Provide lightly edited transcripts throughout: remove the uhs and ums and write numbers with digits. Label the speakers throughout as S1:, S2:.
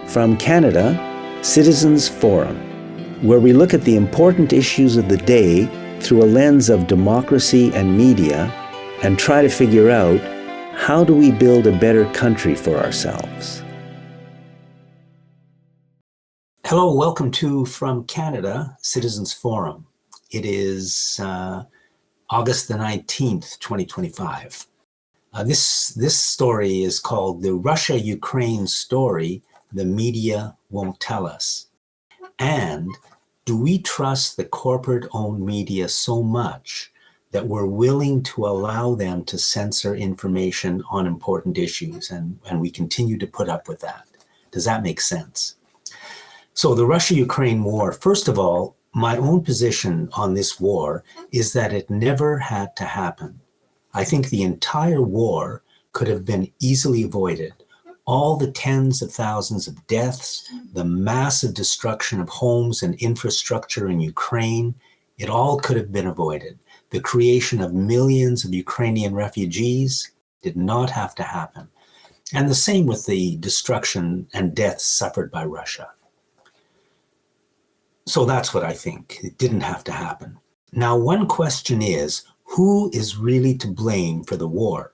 S1: From Canada, Citizens Forum, where we look at the important issues of the day through a lens of democracy and media and try to figure out, how do we build a better country for ourselves? Hello, welcome to From Canada, Citizens Forum. It is August the 19th, 2025. This story is called The Russia-Ukraine Story the Media Won't Tell Us. And do we trust the corporate-owned media so much that we're willing to allow them to censor information on important issues, and we continue to put up with that? Does that make sense? So the Russia-Ukraine war, first of all, my own position on this war is that it never had to happen. I think the entire war could have been easily avoided. All the tens of thousands of deaths, the massive destruction of homes and infrastructure in Ukraine, it all could have been avoided. The creation of millions of Ukrainian refugees did not have to happen. And the same with the destruction and deaths suffered by Russia. So that's what I think. It didn't have to happen. Now, one question is, who is really to blame for the war?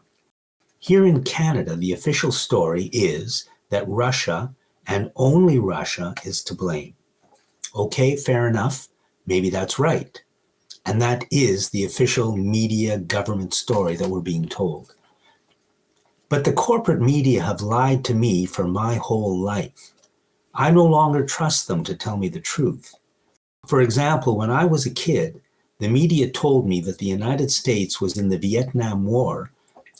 S1: Here in Canada, the official story is that Russia, and only Russia, is to blame. Okay, fair enough. Maybe that's right. And that is the official media government story that we're being told. But the corporate media have lied to me for my whole life. I no longer trust them to tell me the truth. For example, when I was a kid, the media told me that the United States was in the Vietnam War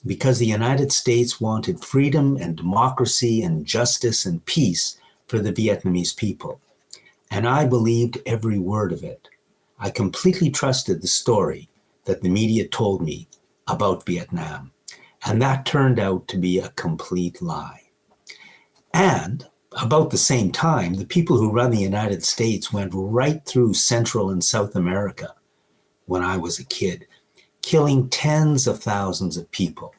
S1: because the United States wanted freedom and democracy and justice and peace for the Vietnamese people. And I believed every word of it. I completely trusted the story that the media told me about Vietnam. And that turned out to be a complete lie. And about the same time, the people who run the United States went right through Central and South America when I was a kid, killing tens of thousands of people,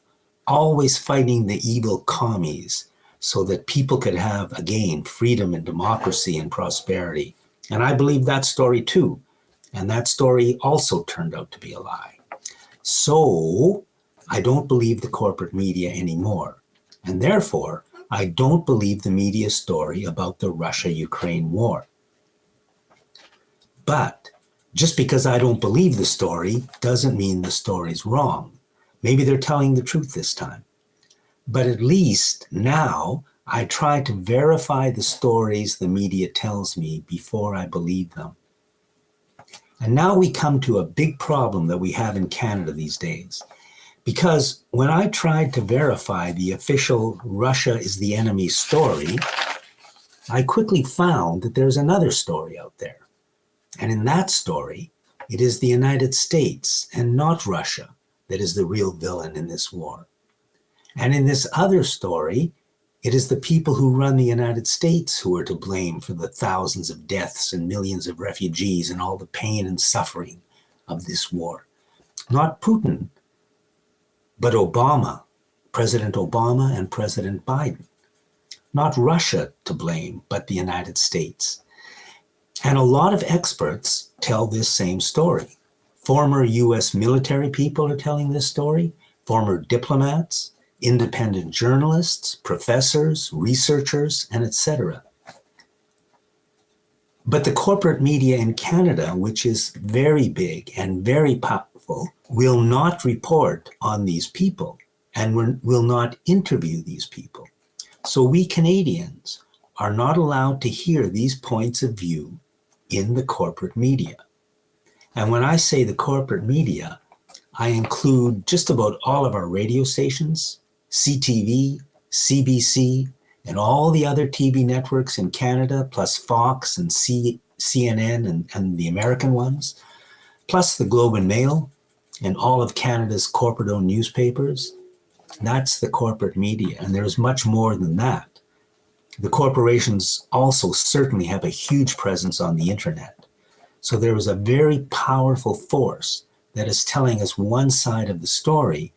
S1: always fighting the evil commies so that people could have, again, freedom and democracy and prosperity. And I believe that story too. And that story also turned out to be a lie. So I don't believe the corporate media anymore. And therefore, I don't believe the media story about the Russia-Ukraine war. But just because I don't believe the story doesn't mean the story's wrong. Maybe they're telling the truth this time. But at least now I try to verify the stories the media tells me before I believe them. And now we come to a big problem that we have in Canada these days. Because when I tried to verify the official Russia is the enemy story, I quickly found that there's another story out there. And in that story, it is the United States and not Russia that is the real villain in this war. And in this other story, it is the people who run the United States who are to blame for the thousands of deaths and millions of refugees and all the pain and suffering of this war. Not Putin, but Obama, President Obama and President Biden. Not Russia to blame, but the United States. And a lot of experts tell this same story. Former US military people are telling this story, former diplomats, independent journalists, professors, researchers, and etc. But the corporate media in Canada, which is very big and very powerful, will not report on these people and will not interview these people. So we Canadians are not allowed to hear these points of view in the corporate media. And when I say the corporate media, I include just about all of our radio stations, CTV, CBC, and all the other TV networks in Canada, plus Fox and CNN and the American ones, plus the Globe and Mail and all of Canada's corporate-owned newspapers. That's the corporate media, and there's much more than that. The corporations also certainly have a huge presence on the internet. So there is a very powerful force that is telling us one side of the story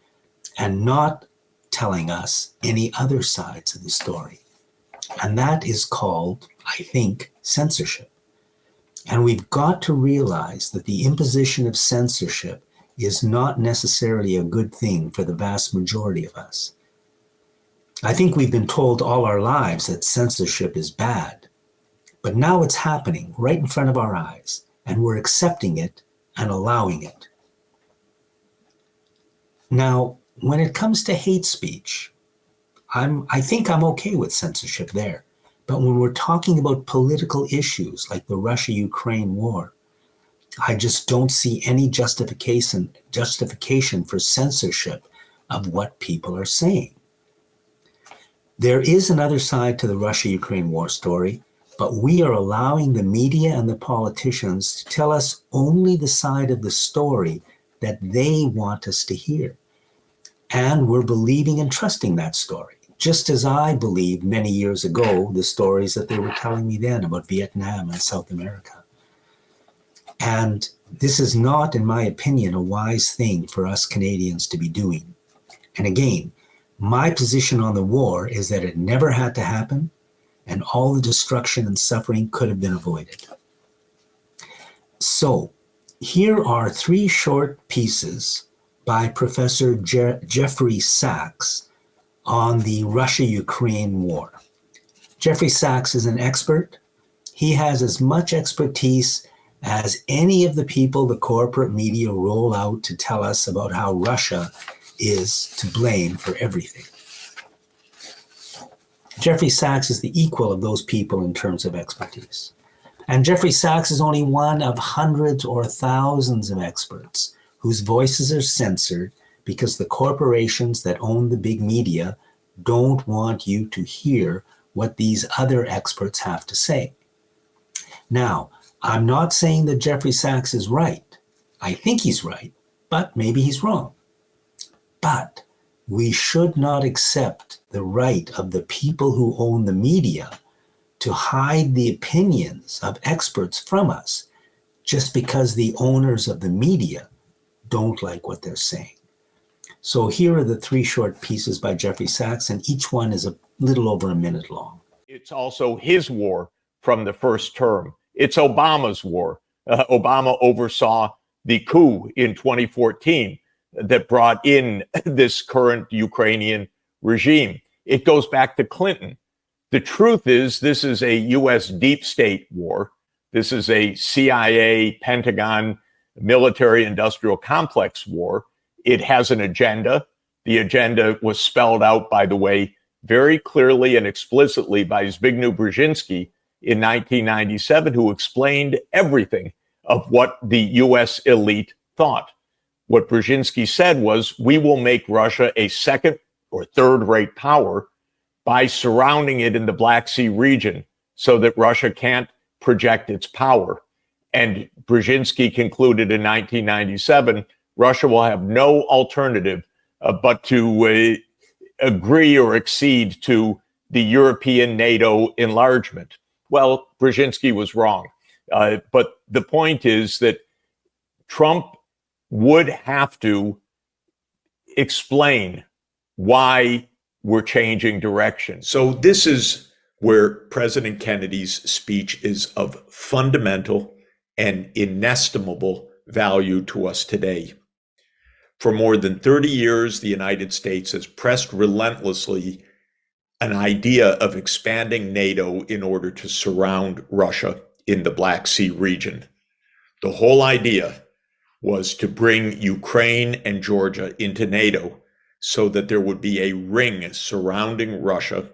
S1: and not telling us any other sides of the story. And that is called, I think, censorship. And we've got to realize that the imposition of censorship is not necessarily a good thing for the vast majority of us. I think we've been told all our lives that censorship is bad, but now it's happening right in front of our eyes, and we're accepting it and allowing it. Now, when it comes to hate speech, I think I'm okay with censorship there. But when we're talking about political issues like the Russia-Ukraine war, I just don't see any justification for censorship of what people are saying. There is another side to the Russia-Ukraine war story, but we are allowing the media and the politicians to tell us only the side of the story that they want us to hear. And we're believing and trusting that story, just as I believed many years ago the stories that they were telling me then about Vietnam and South America. And this is not, in my opinion, a wise thing for us Canadians to be doing. And again, my position on the war is that it never had to happen, and all the destruction and suffering could have been avoided. So here are 3 short pieces by Professor Jeffrey Sachs on the Russia-Ukraine war. Jeffrey Sachs is an expert. He has as much expertise as any of the people the corporate media roll out to tell us about how Russia is to blame for everything. Jeffrey Sachs is the equal of those people in terms of expertise. And Jeffrey Sachs is only one of hundreds or thousands of experts whose voices are censored because the corporations that own the big media don't want you to hear what these other experts have to say. Now, I'm not saying that Jeffrey Sachs is right. I think he's right, but maybe he's wrong. But we should not accept the right of the people who own the media to hide the opinions of experts from us just because the owners of the media don't like what they're saying. So here are the 3 short pieces by Jeffrey Sachs, and each one is a little over a minute long.
S2: It's also his war from the first term. It's Obama's war. Obama oversaw the coup in 2014 that brought in this current Ukrainian regime. It goes back to Clinton. The truth is, this is a U.S. deep state war. This is a CIA, Pentagon, military-industrial complex war. It has an agenda. The agenda was spelled out, by the way, very clearly and explicitly by Zbigniew Brzezinski in 1997, who explained everything of what the U.S. elite thought. What Brzezinski said was, we will make Russia a second or third-rate power by surrounding it in the Black Sea region so that Russia can't project its power. And Brzezinski concluded in 1997, Russia will have no alternative but to agree or accede to the European NATO enlargement. Well, Brzezinski was wrong. But the point is that Trump would have to explain why we're changing direction.
S3: So this is where President Kennedy's speech is of fundamental and inestimable value to us today. For more than 30 years, the United States has pressed relentlessly an idea of expanding NATO in order to surround Russia in the Black Sea region. The whole idea was to bring Ukraine and Georgia into NATO so that there would be a ring surrounding Russia,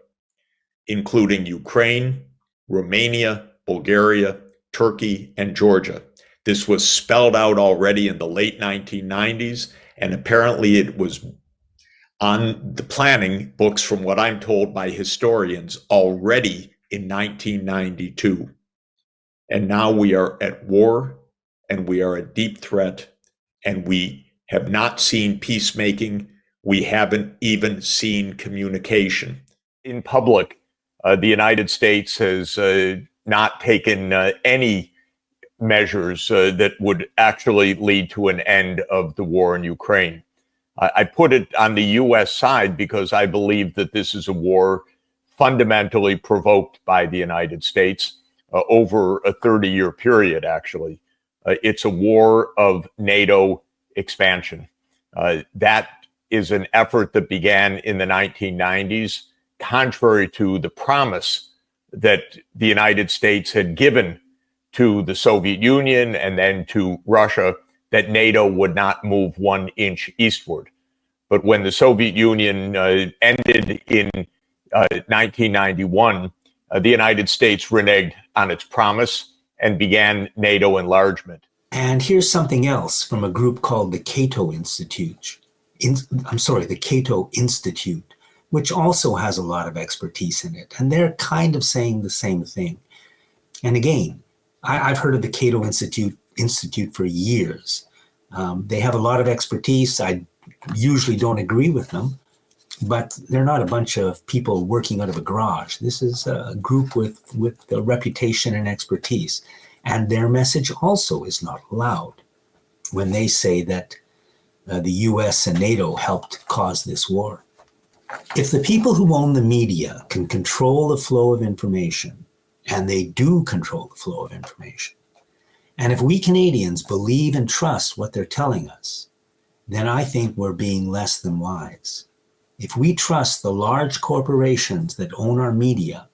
S3: including Ukraine, Romania, Bulgaria, Turkey, and Georgia. This was spelled out already in the late 1990s, and apparently it was on the planning books, from what I'm told by historians, already in 1992. And now we are at war, and we are a deep threat, and we have not seen peacemaking. We haven't even seen communication.
S2: In public, the United States has not taken any measures that would actually lead to an end of the war in Ukraine. I put it on the U.S. side because I believe that this is a war fundamentally provoked by the United States over a 30-year period, actually. It's a war of NATO expansion. That is an effort that began in the 1990s, contrary to the promise that the United States had given to the Soviet Union and then to Russia that NATO would not move 1 inch eastward. But when the Soviet Union ended in 1991, the United States reneged on its promise and began NATO enlargement.
S1: And here's something else from a group called the Cato Institute. The Cato Institute, which also has a lot of expertise in it. And they're kind of saying the same thing. And again, I've heard of the Cato Institute for years. They have a lot of expertise. I usually don't agree with them, but they're not a bunch of people working out of a garage. This is a group with a reputation and expertise. And their message also is not loud when they say that the US and NATO helped cause this war. If the people who own the media can control the flow of information, and they do control the flow of information, and if we Canadians believe and trust what they're telling us, then I think we're being less than wise. If we trust the large corporations that own our media,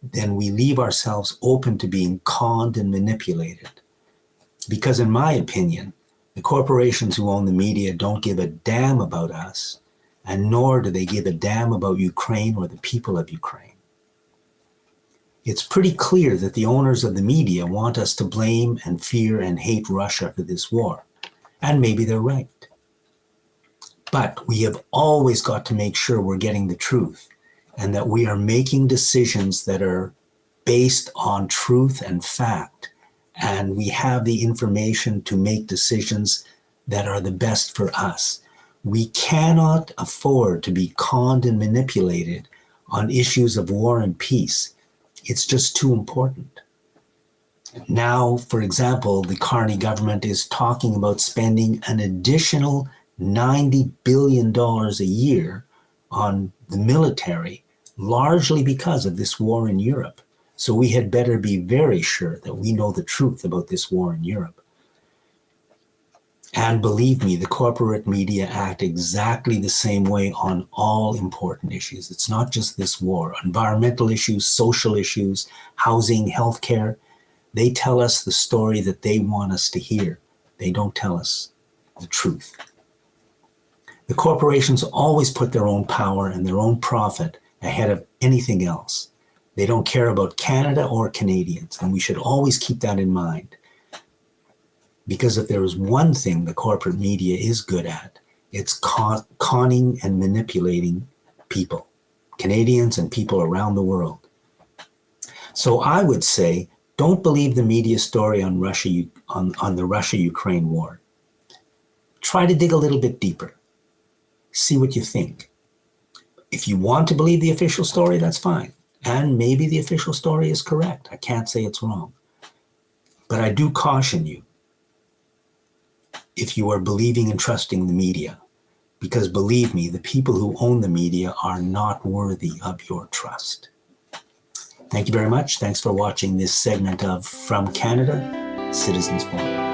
S1: then we leave ourselves open to being conned and manipulated. Because in my opinion, the corporations who own the media don't give a damn about us, and nor do they give a damn about Ukraine or the people of Ukraine. It's pretty clear that the owners of the media want us to blame and fear and hate Russia for this war. And maybe they're right. But we have always got to make sure we're getting the truth and that we are making decisions that are based on truth and fact. And we have the information to make decisions that are the best for us. We cannot afford to be conned and manipulated on issues of war and peace. It's just too important. Now, for example, the Carney government is talking about spending an additional $90 billion a year on the military, largely because of this war in Europe. So we had better be very sure that we know the truth about this war in Europe. And believe me, the corporate media act exactly the same way on all important issues. It's not just this war. Environmental issues, social issues, housing, healthcare. They tell us the story that they want us to hear. They don't tell us the truth. The corporations always put their own power and their own profit ahead of anything else. They don't care about Canada or Canadians, and we should always keep that in mind. Because if there is one thing the corporate media is good at, it's conning and manipulating people, Canadians and people around the world. So I would say, don't believe the media story on the Russia-Ukraine war. Try to dig a little bit deeper. See what you think. If you want to believe the official story, that's fine. And maybe the official story is correct. I can't say it's wrong. But I do caution you if you are believing and trusting the media, because believe me, the people who own the media are not worthy of your trust. Thank you very much. Thanks for watching this segment of From Canada, Citizens Forum.